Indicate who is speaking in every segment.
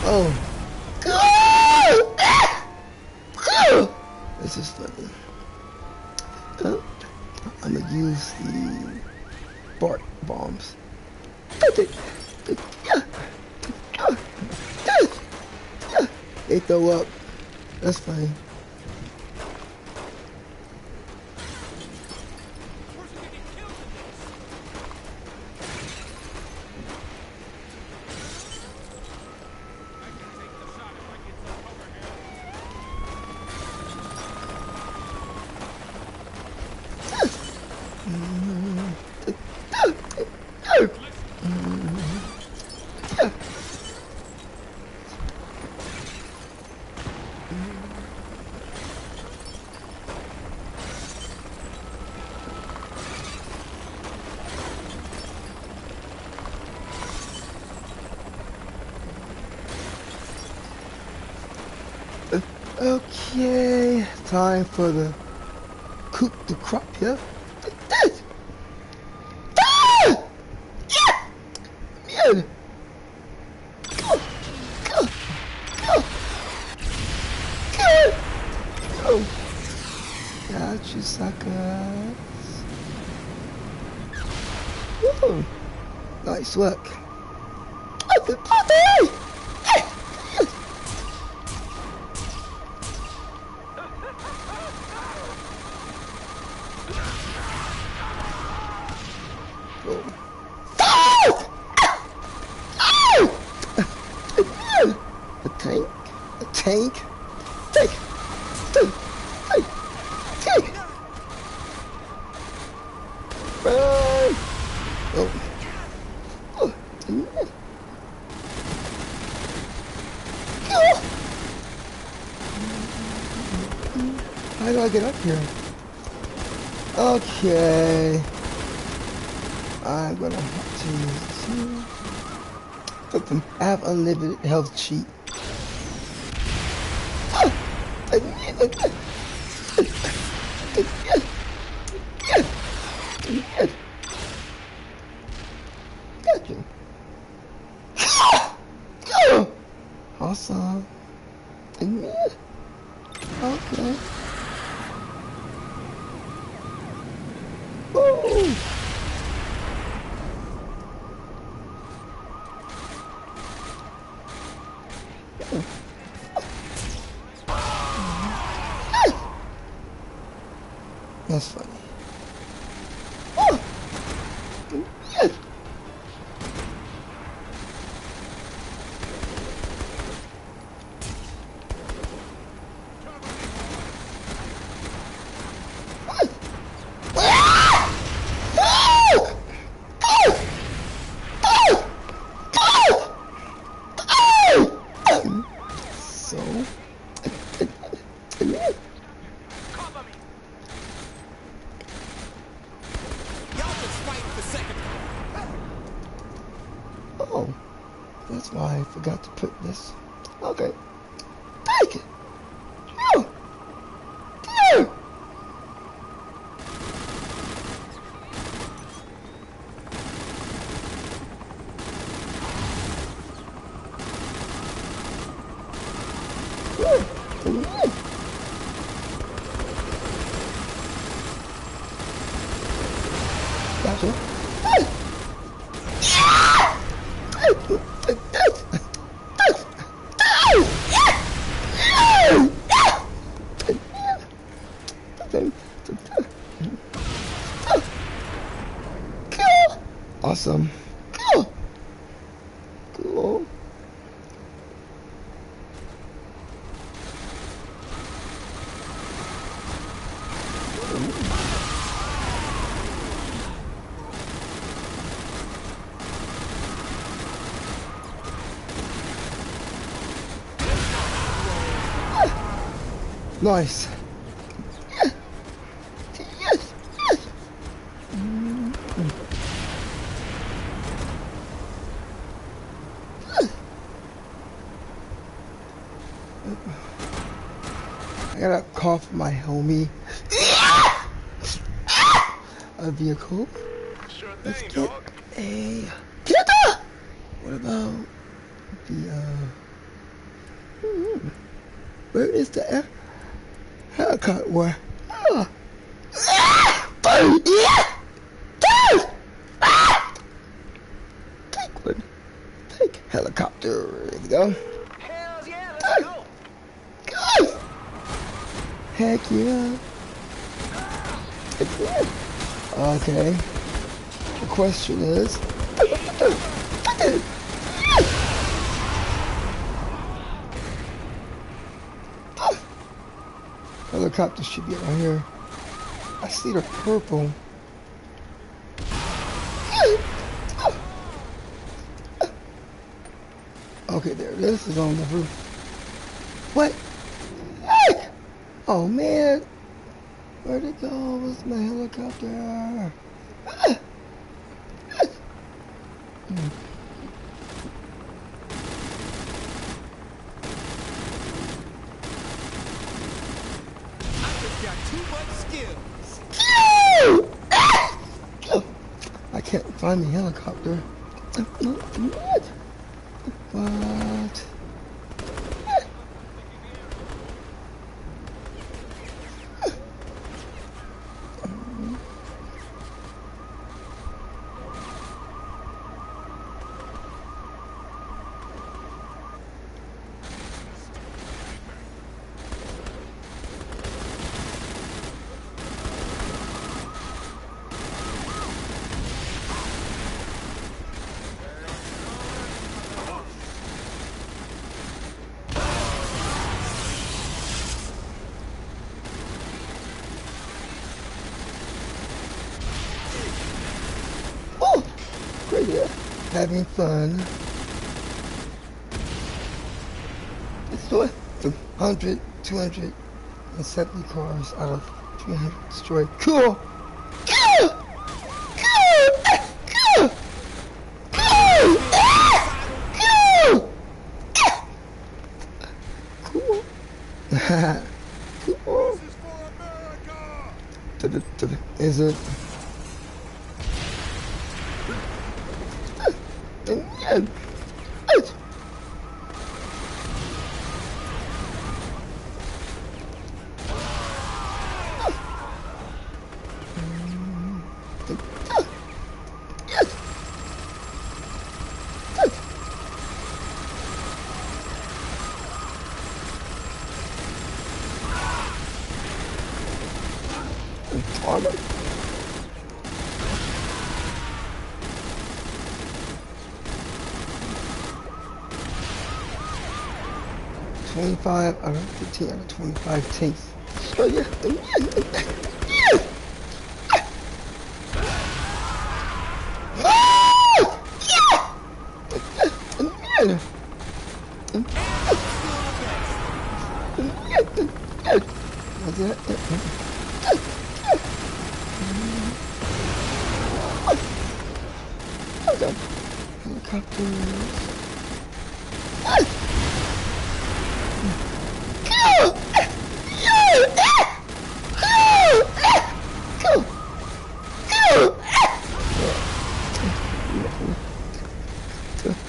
Speaker 1: Oh. This is funny. I'm gonna use the bark bombs. They throw up. That's funny. Okay, time for the cook the crop here. Man. Go. Got you, suckers. Woo. Nice work. Tank. Run! Oh. How do I get up here? Okay. I'm gonna have to use put them. I have unlimited health cheat. Awesome. Okay. Whoa. That's funny. Oh. Yes. Oh, that's why I forgot to put this. Okay. Take it. Oh. Oh. Gotcha. Awesome. Cool. Cool. Nice. I gotta call for my homie. A vehicle.
Speaker 2: Sure
Speaker 1: Let's
Speaker 2: thing,
Speaker 1: get
Speaker 2: dog.
Speaker 1: a. What about the Where is the helicopter? Where? Oh. Yeah! Take one. Take helicopter. There we go.
Speaker 2: Hells yeah, let's go.
Speaker 1: Go! Heck yeah. Heck yeah. Okay. The question is... Helicopter should be right here. I see the purple. Okay, there it is. It's on the roof. What? Hey! Oh man! Where'd it go? Where's my helicopter?
Speaker 2: Got too much skills.
Speaker 1: I can't find the helicopter. What? What? Great, yeah. Having fun. Let's do it. 100, 270 cars out of 300 destroyed. Cool! Cool! Cool! Cool! Cool! Cool! Cool!
Speaker 2: This is for America.
Speaker 1: Is it? Armor. 25 out of 15 out of 25 tanks. So yeah.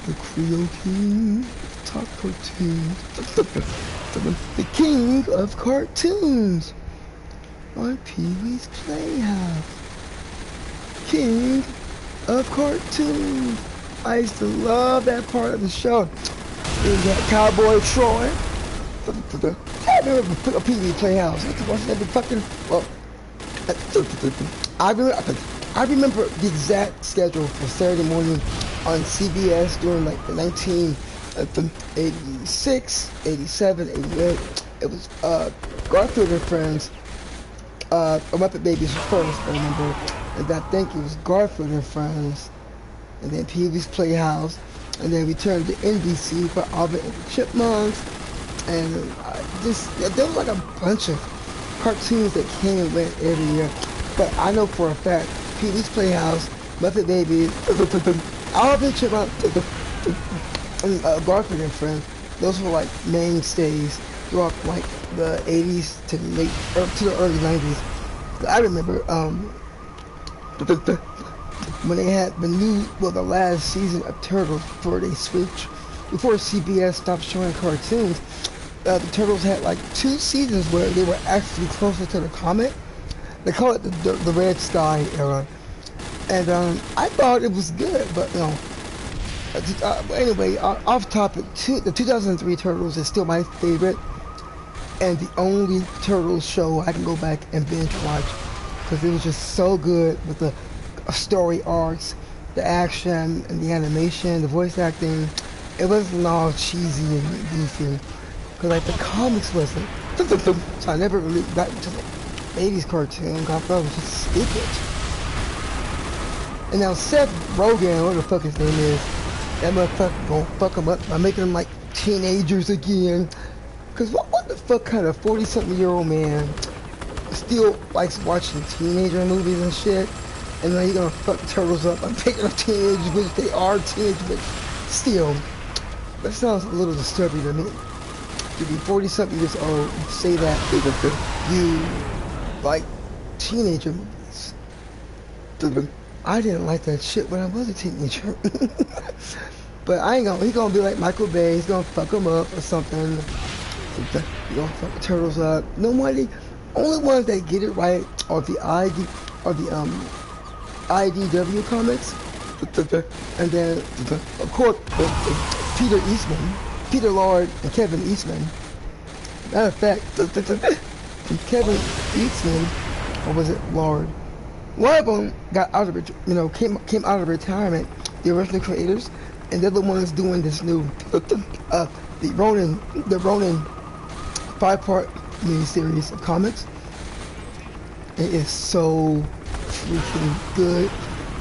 Speaker 1: The Creole King, top cartoons, the king of cartoons, on Pee-wee's Playhouse, king of cartoons. I used to love that part of the show. There's that Cowboy Troy. I remember Pee-wee's Playhouse. I used to watch that fucking, well, I remember the exact schedule for Saturday morning on CBS during like the 1986, 87, 88. It was Garfield and Friends. Muppet Babies was first, I remember. And I think it was Garfield and Friends. And then Pee-wee's Playhouse. And then we turned to NBC for Alvin and the Chipmunks. And there was like a bunch of cartoons that came and went every year. But I know for a fact, Pee-wee's Playhouse, Muppet Babies, Alvin and Chipmunks, Garfield and Friends, those were like mainstays throughout like the 80s to the early 90s. I remember when they had the last season of Turtles before CBS stopped showing cartoons. the Turtles had like 2 seasons where they were actually closer to the comic. They call it the Red Sky era, and I thought it was good, but you know. Anyway, off topic. The 2003 Turtles is still my favorite, and the only Turtles show I can go back and binge watch because it was just so good with the story arcs, the action, and the animation, the voice acting. It wasn't all cheesy and goofy because like the comics wasn't. So I never really got into the 80s cartoon. I thought it was just stupid. And now Seth Rogen, what the fuck his name is. That motherfucker gonna fuck them up by making them like teenagers again. Cause what the fuck kind of 40-something-year-old man still likes watching teenager movies and shit? And then he gonna fuck the Turtles up by making them teenagers, which they are teenagers, but still, that sounds a little disturbing to me. To be 40-something years old and say that you like teenager movies. I didn't like that shit when I was a teenager. But I ain't gonna, he gonna be like Michael Bay, he's gonna fuck him up or something. He gonna fuck the Turtles up. Nobody, only ones that get it right are the IDW comics. And then, of course, Peter Eastman, Peter Lord and Kevin Eastman. Matter of fact, Kevin Eastman, or was it Lord? One of them got out of it, came out of retirement. The original creators, and they're the ones doing this new, the Ronin 5-part miniseries of comics. It is so freaking good.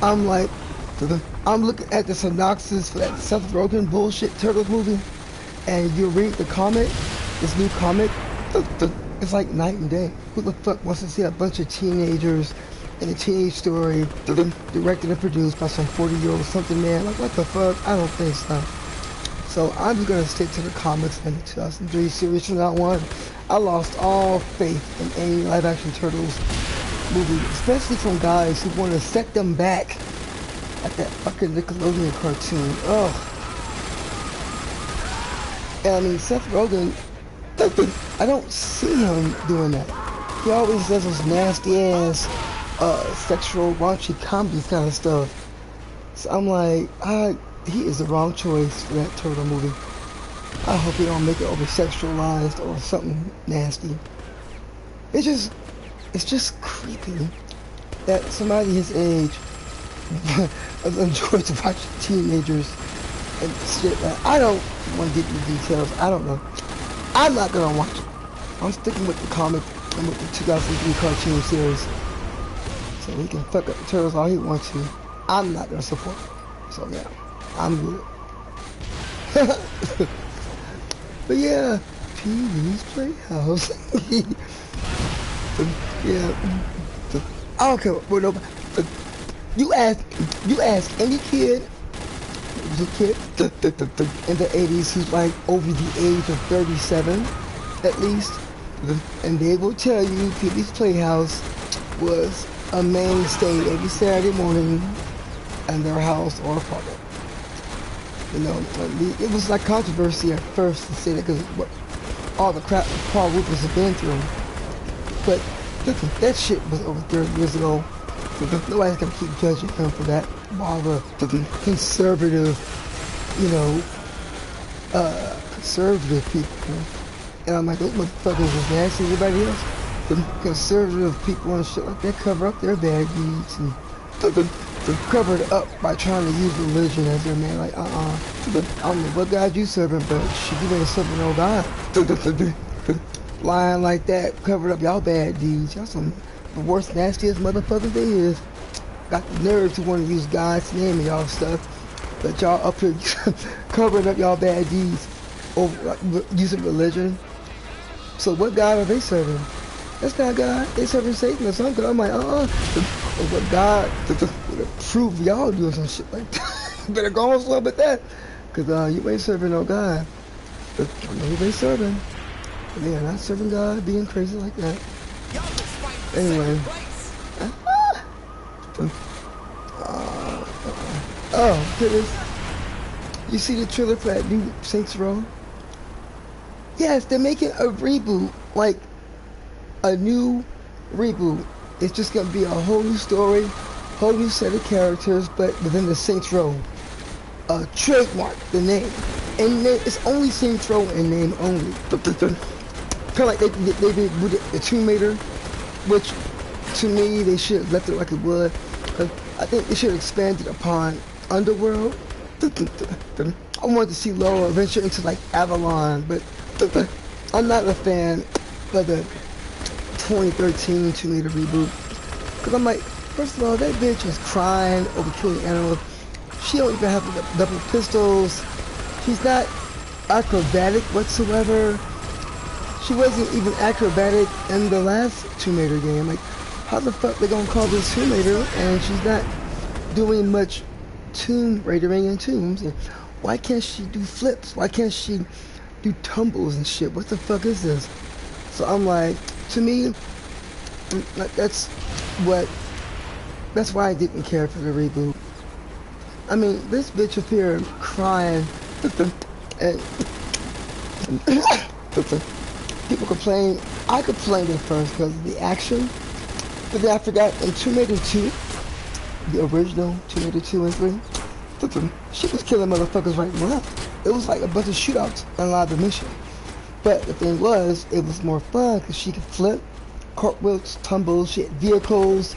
Speaker 1: I'm looking at the synopsis for that Seth Rogen bullshit Turtles movie, and you read the comic, this new comic, it's like night and day. Who the fuck wants to see a bunch of teenagers in a teenage story, directed and produced by some 40-year-old something man? Like, what the fuck? I don't think so. So I'm just gonna stick to the comics and the 2003 series from that one. I lost all faith in any live-action Turtles movie, especially from guys who want to set them back at that fucking Nickelodeon cartoon. Ugh. And I mean, Seth Rogen, I don't see him doing that. He always does those nasty ass sexual raunchy comedy kind of stuff. So I'm like, he is the wrong choice for that Turtle movie. I hope he don't make it over sexualized or something nasty. It's just creepy that somebody his age enjoys watching teenagers and shit. I don't want to get into details. I don't know. I'm not gonna watch it. I'm sticking with the comic and with the 2003 cartoon series. So he can fuck up the Turtles all he wants to. I'm not gonna support it. So yeah, I'm good. But yeah, Pee-wee's Playhouse. Yeah. I don't care what nobody. You ask any kid who's a kid in the 80s who's like over the age of 37 at least, and they will tell you Pee-wee's Playhouse was a mainstay every Saturday morning in their house or apartment. It was like controversy at first to say that because all the crap Paul Rufus had been through. But listen, that shit was over 30 years ago. Nobody's gonna keep judging him for that. All the conservative, conservative people. And I'm like, those motherfuckers is nasty. Everybody else, the conservative people and shit like that cover up their bad deeds and they're covered up by trying to use religion as their man. Like, I don't know what God you serving, but shit, you ain't serving no God. Lying like that, covered up y'all bad deeds. Y'all some the worst, nastiest motherfuckers they is. Got the nerve to want to use God's name and y'all stuff, but y'all up here covering up y'all bad deeds over using religion. So what God are they serving? That's not God. They serving Satan or something. I'm like, But God would approve y'all doing some shit like that. Better go on slow with that, cause you ain't serving no God. But I know who they serving. They are not serving God, being crazy like that. Anyway. Oh, goodness. You see the trailer for that new Saints Row? Yes, they're making a reboot, like a new reboot. It's just gonna be a whole new story, whole new set of characters, but within the Saints Row trademark, the name. And it's only Saints Row in name only. Kind of like they rebooted the Tomb Raider, which to me they should have left it like it was. I think they should have expanded upon Underworld. I wanted to see Laura venture into like Avalon, but I'm not a fan of the 2013 Tomb Raider reboot. Cause I'm like, first of all, that bitch was crying over killing animals. She don't even have double pistols. She's not acrobatic whatsoever. She wasn't even acrobatic in the last Tomb Raider game. Like, how the fuck they gonna call this Tomb Raider and she's not doing much Tomb Raidering in tombs? And why can't she do flips? Why can't she do tumbles and shit? What the fuck is this? So I'm like, to me, that's why I didn't care for the reboot. I mean, this bitch up here crying, and people complain. I complained at first because of the action, but then I forgot in Tomb Raider 2, the original Tomb Raider 2 and 3, she was killing motherfuckers right and left. It was like a bunch of shootouts in a lot of the mission. But the thing was, it was more fun because she could flip, cartwheels, tumbles, she had vehicles.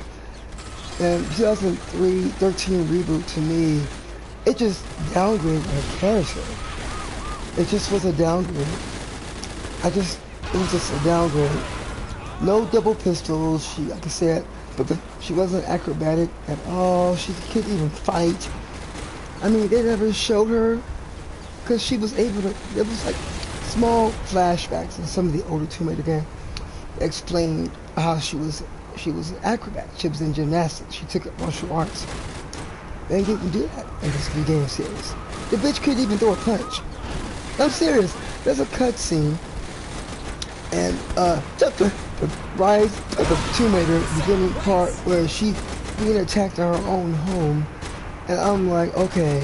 Speaker 1: And 2013 reboot to me, it just downgraded her character. It just was a downgrade. It was just a downgrade. No double pistols, like I said, but she wasn't acrobatic at all. She couldn't even fight. I mean, they never showed her, because she was able to, there was like small flashbacks in some of the older Tomb Raider games explaining how she was an acrobat. She was in gymnastics. She took up martial arts. They didn't do that in this new game series. The bitch couldn't even throw a punch. I'm serious. There's a cutscene, and the Rise of the Tomb Raider beginning part where she being attacked in her own home, and I'm like, okay,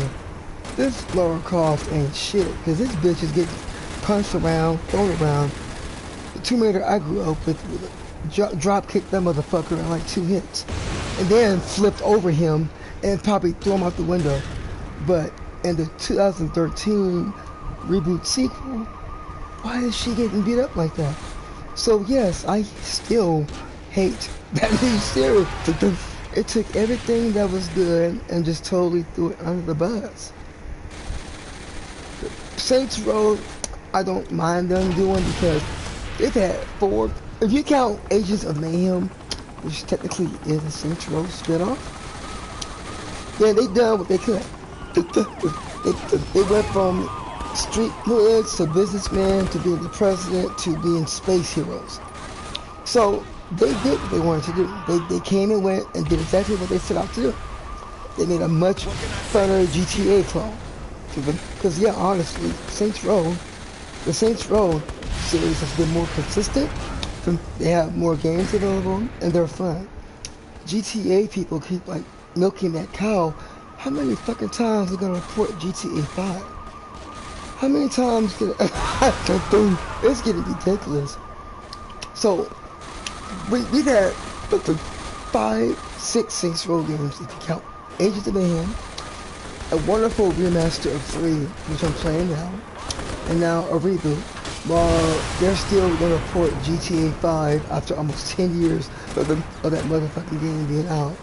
Speaker 1: this Lara Croft ain't shit, because this bitch is getting punched around, thrown around. The Tomb Raider I grew up with drop kicked that motherfucker in like 2 hits, and then flipped over him and probably threw him out the window. But in the 2013 reboot sequel, why is she getting beat up like that? So yes, I still hate that new series. It took everything that was good and just totally threw it under the bus. Saints Row, I don't mind them doing, because they've had 4. If you count Agents of Mayhem, which technically is a Saints Row spinoff, then they done what they could. They went from street hoods to businessmen to being the president to being space heroes. So they did what they wanted to do. They came and went and did exactly what they set out to do. They made a much funner GTA clone. Because yeah, honestly, the Saints Row series has been more consistent. They have more games available, and they're fun. GTA people keep like milking that cow. How many fucking times are gonna report GTA 5? How many times can it's getting ridiculous. So we've had 5, 6 Saints Row games if you count Agents of Mayhem, a wonderful remaster of 3, which I'm playing now, and now a reboot. While they're still gonna report GTA 5 after almost 10 years of that motherfucking game being out.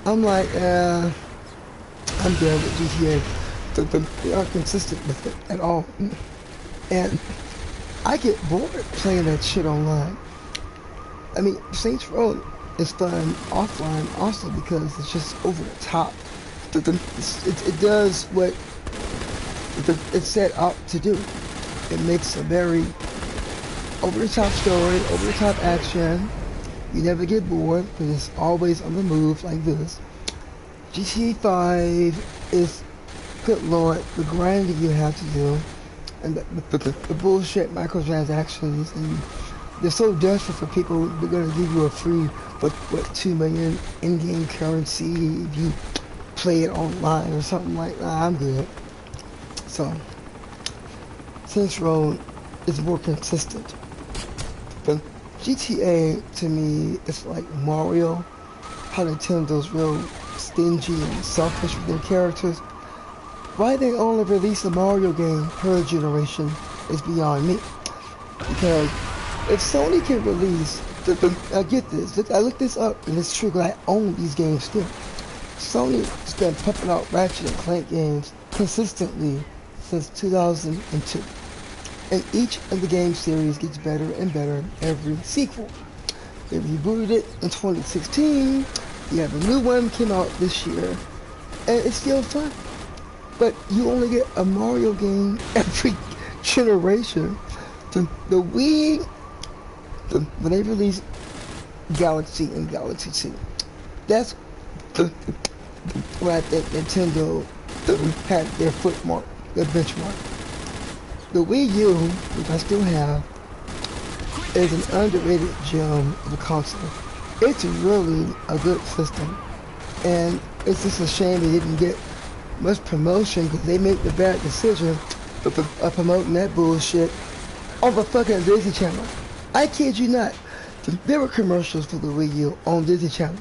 Speaker 1: I'm like, I'm done with GTA. They aren't consistent with it at all. And I get bored playing that shit online. I mean, Saints Row is fun offline also because it's just over the top. It does what it's set out to do. It makes a very over-the-top story, over-the-top action. You never get bored because it's always on the move like this. GTA 5 is, good lord, the grinding you have to do, and the bullshit microtransactions, and they're so desperate for people. They're gonna give you a free, what 2 million in-game currency if you play it online or something like that. I'm good. So Saints Row is more consistent. But GTA to me is like Mario, how Nintendo's real stingy and selfish with their characters. Why they only release a Mario game per generation is beyond me. Because if Sony can release, I get this, I looked this up and it's true because I own these games still. Sony has been pumping out Ratchet and Clank games consistently since 2002. And each of the game series gets better and better every sequel. They rebooted it in 2016, you have a new one came out this year, and it's still fun. But you only get a Mario game every generation. The Wii, when they released Galaxy and Galaxy 2, that's where I think Nintendo had their footmark, their benchmark. The Wii U, which I still have, is an underrated gem of a console. It's really a good system, and it's just a shame they didn't get much promotion because they made the bad decision of promoting that bullshit on the fucking Disney Channel. I kid you not, there were commercials for the Wii U on Disney Channel.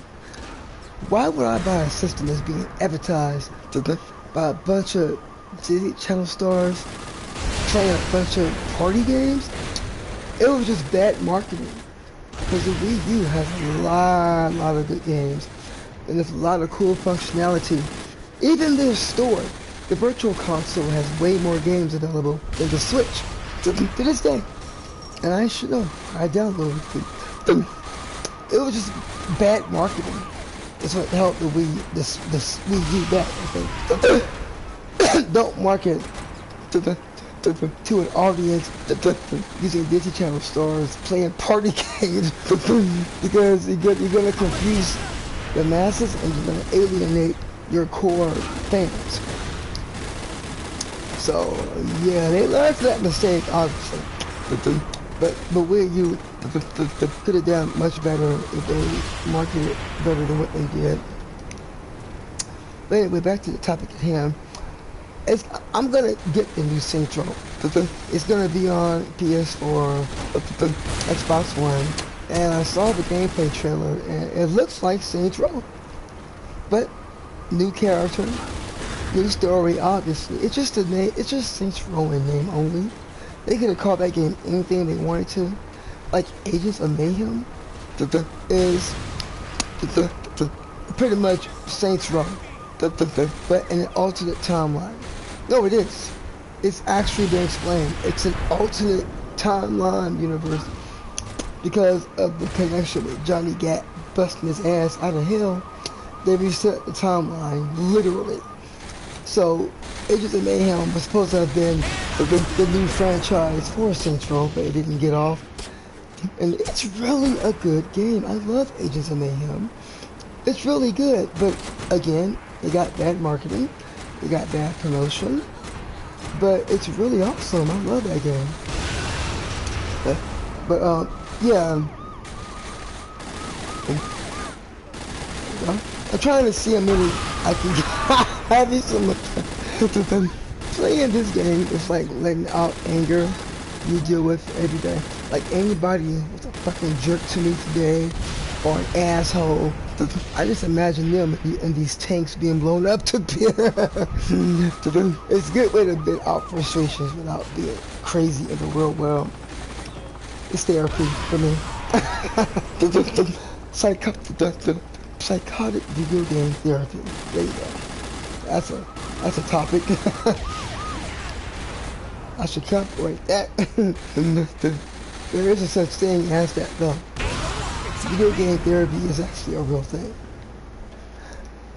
Speaker 1: Why would I buy a system that's being advertised by a bunch of Disney Channel stars playing a bunch of party games? It was just bad marketing. Because the Wii U has a lot of good games. And there's a lot of cool functionality. Even their store, the Virtual Console, has way more games available than the Switch. To this day. And I should know. I downloaded it. It was just bad marketing. It's what helped the Wii U back, I think. Don't market to an audience using Disney Channel stars playing party games because you're gonna confuse the masses and you're gonna alienate your core fans. So yeah, they learned from that mistake, obviously. But Wii U could have done much better if they marketed it better than what they did. But anyway, back to the topic at hand. I'm gonna get the new Saints Row. It's gonna be on PS4, Xbox One, and I saw the gameplay trailer, and it looks like Saints Row. But new character, new story. Obviously, it's just a name. It's just Saints Row in name only. They could have called that game anything they wanted to, like Agents of Mayhem. Is pretty much Saints Row, but in an alternate timeline. No, it is. It's actually been explained. It's an alternate timeline universe because of the connection with Johnny Gat busting his ass out of hell. They reset the timeline, literally. So, Agents of Mayhem was supposed to have been the new franchise for Saints Row, but it didn't get off. And it's really a good game. I love Agents of Mayhem. It's really good, but again, they got bad marketing. They got bad promotion, but it's really awesome. I love that game. Yeah. I'm trying to see how many I can get. Having some playing this game is like letting out anger you deal with every day. Like anybody was a fucking jerk to me today, or an asshole. I just imagine them in these tanks being blown up to bit. It's a good way to vent out frustrations without being crazy in the real world. It's therapy for me. Psychotic video game therapy. There you go. That's a topic. I should copyright that. There is a such thing as that though. Video game therapy is actually a real thing.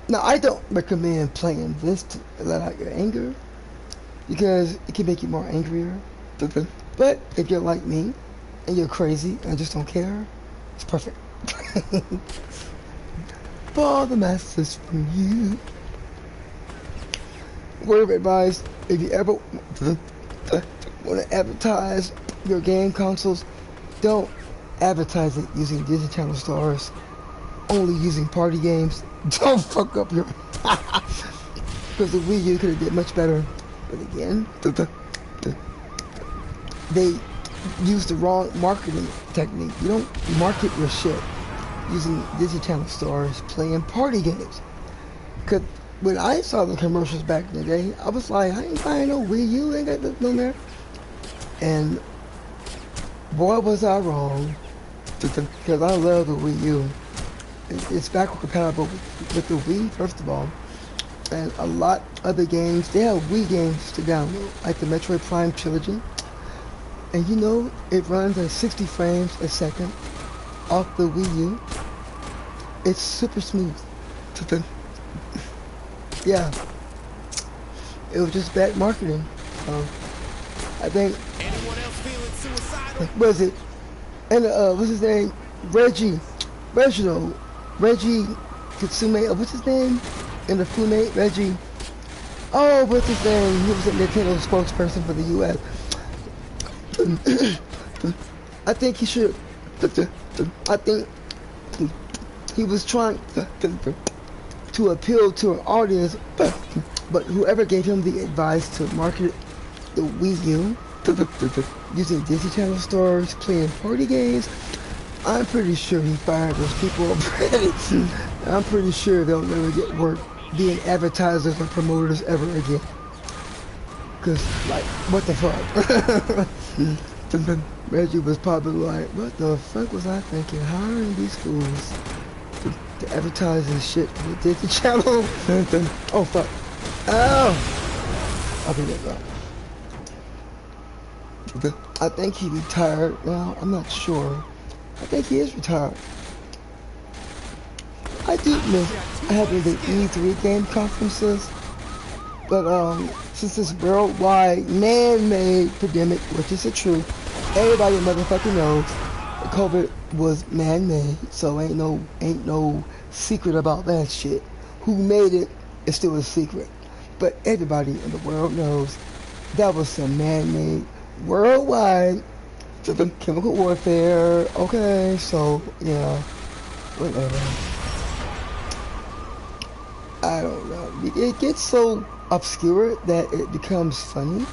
Speaker 1: Now, I don't recommend playing this to let out your anger because it can make you more angrier. But if you're like me and you're crazy and just don't care, it's perfect. For the masses from you. Word of advice, if you ever want to advertise your game consoles, don't advertise it using Disney Channel stars, only using party games. Don't fuck up your because the Wii U could have did much better. But again, they use the wrong marketing technique. You don't market your shit using Disney Channel stars playing party games. Cause when I saw the commercials back in the day, I was like, I ain't buying no Wii U, ain't got no there. And boy, was I wrong. Because I love the Wii U. It's backward compatible with the Wii, first of all. And a lot of the games, they have Wii games to download, like the Metroid Prime trilogy. And you know, it runs at 60 frames a second off the Wii U. It's super smooth. Yeah. It was just bad marketing. I think,
Speaker 2: Anyone else feeling suicidal?
Speaker 1: what is it? And what's his name? Reginald, Reggie Katsume, what's his name? In the Fune, Reggie. Oh, what's his name? He was a Nintendo spokesperson for the U.S. I think he should. I think he was trying to appeal to an audience, but whoever gave him the advice to market the Wii U using Disney Channel stores, playing party games, I'm pretty sure he fired those people already. I'm pretty sure they'll never get work being advertisers or promoters ever again. Cause like, what the fuck? Reggie was probably like, what the fuck was I thinking? Hiring these fools to advertise this shit for the Disney Channel? Oh fuck. Oh! I'll be right back. I think he retired. Well, I'm not sure. I think he is retired. I do miss having the E3 game conferences, but since this worldwide man-made pandemic, which is the truth, everybody motherfucking knows that COVID was man-made, so ain't no secret about that shit. Who made it is still a secret, but everybody in the world knows that was some man-made worldwide chemical warfare. Okay, so yeah, whatever. I don't know. It gets so obscure that it becomes funny,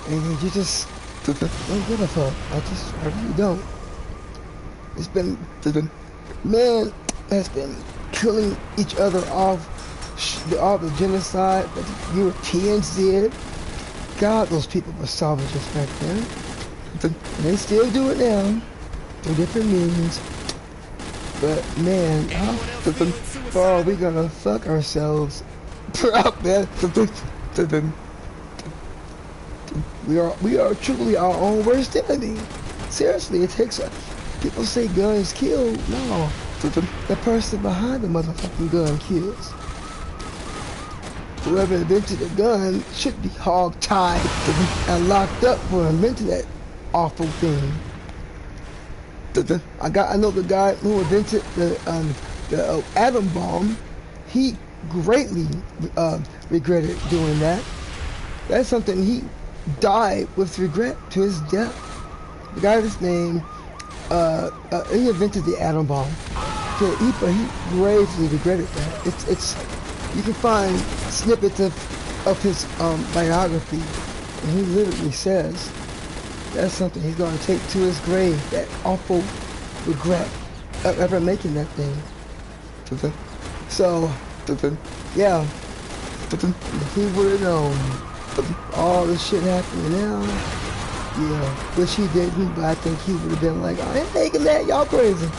Speaker 1: and you just don't give a fuck. I really don't. It's been man has been killing each other off. All the genocide that the Europeans did. God, those people were savages back then. And they still do it now, through different means. But man, how far are we gonna fuck ourselves out there? We are truly our own worst enemy. Seriously, it takes people say guns kill. No, the person behind the motherfucking gun kills. Whoever invented the gun should be hog-tied and locked up for inventing that awful thing. I know the guy who invented the atom bomb. He greatly regretted doing that. That's something he died with regret to his death. The guy's name, he invented the atom bomb. But he gravely regretted that. It's you can find snippets of his biography, and he literally says that's something he's going to take to his grave, that awful regret of ever making that thing. So, yeah, if he would have known all this shit happening now, yeah, which he didn't, but I think he would have been like, I ain't making that, y'all crazy.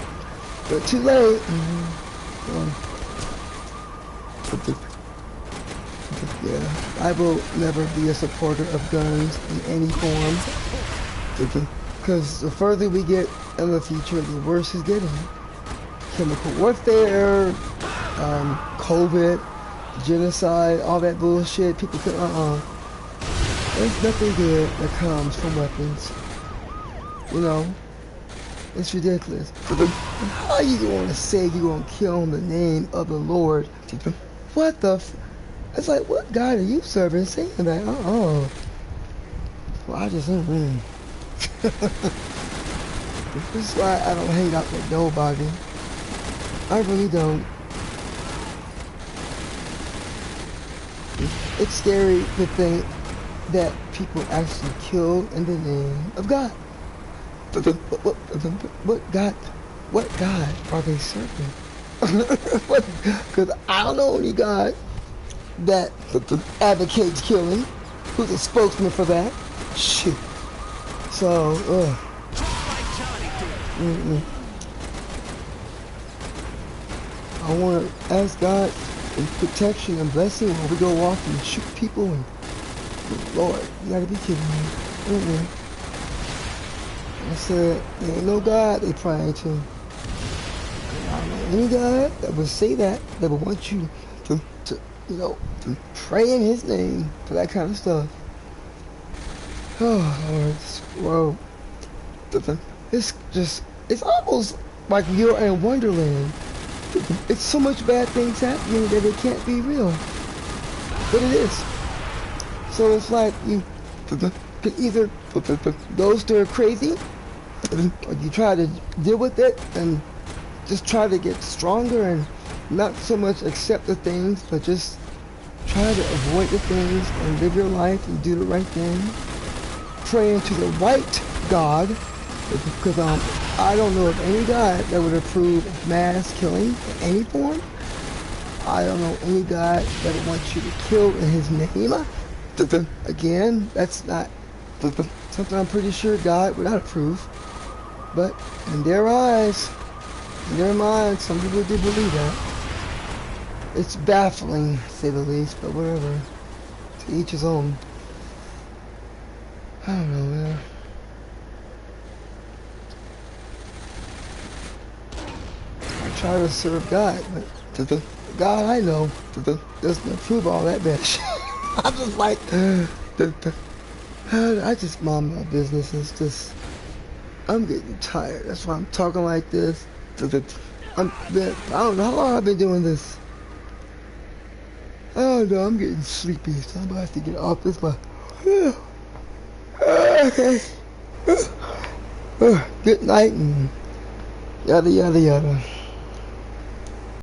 Speaker 1: But too late. Yeah, I will never be a supporter of guns in any form. Because the further we get in the future, the worse it's getting. Chemical warfare, COVID, genocide, all that bullshit. People could, there's nothing good that comes from weapons. You know? It's ridiculous. How you gonna say you gonna kill in the name of the Lord? What the it's like, what God are you serving saying that? Well, I just, This is why I don't hang out with nobody. I really don't. It's scary to think that people actually kill in the name of God. What God are they serving? Because I don't know any God that advocates killing. Who's a spokesman for that? Shit. So, I want to ask God for protection and blessing when we go off and shoot people. And Lord, you gotta be kidding me. I said, there ain't no God they praying to. I don't know any God that would say that would want you to to pray in His name for that kind of stuff. Oh Lord, this world, it's almost like you're in Wonderland. It's so much bad things happening that it can't be real, but it is. So it's like you can either those that are crazy, or you try to deal with it and just try to get stronger and not so much accept the things, but just try to avoid the things and live your life and do the right thing. Praying to the right God, because I don't know of any God that would approve of mass killing in any form. I don't know any God that would want you to kill in His name. Again, that's not something I'm pretty sure God would not approve. But in their eyes, in their minds, some people do believe that. It's baffling, to say the least, but whatever. To each his own. I don't know, man. I try to serve God, but the God I know doesn't approve all that bad shit. I'm just like, I just mind my business. It's just, I'm getting tired. That's why I'm talking like this. I don't know how long I've been doing this. I don't know, I'm getting sleepy, so I'm about to get off this one. Good night and yada yada yada.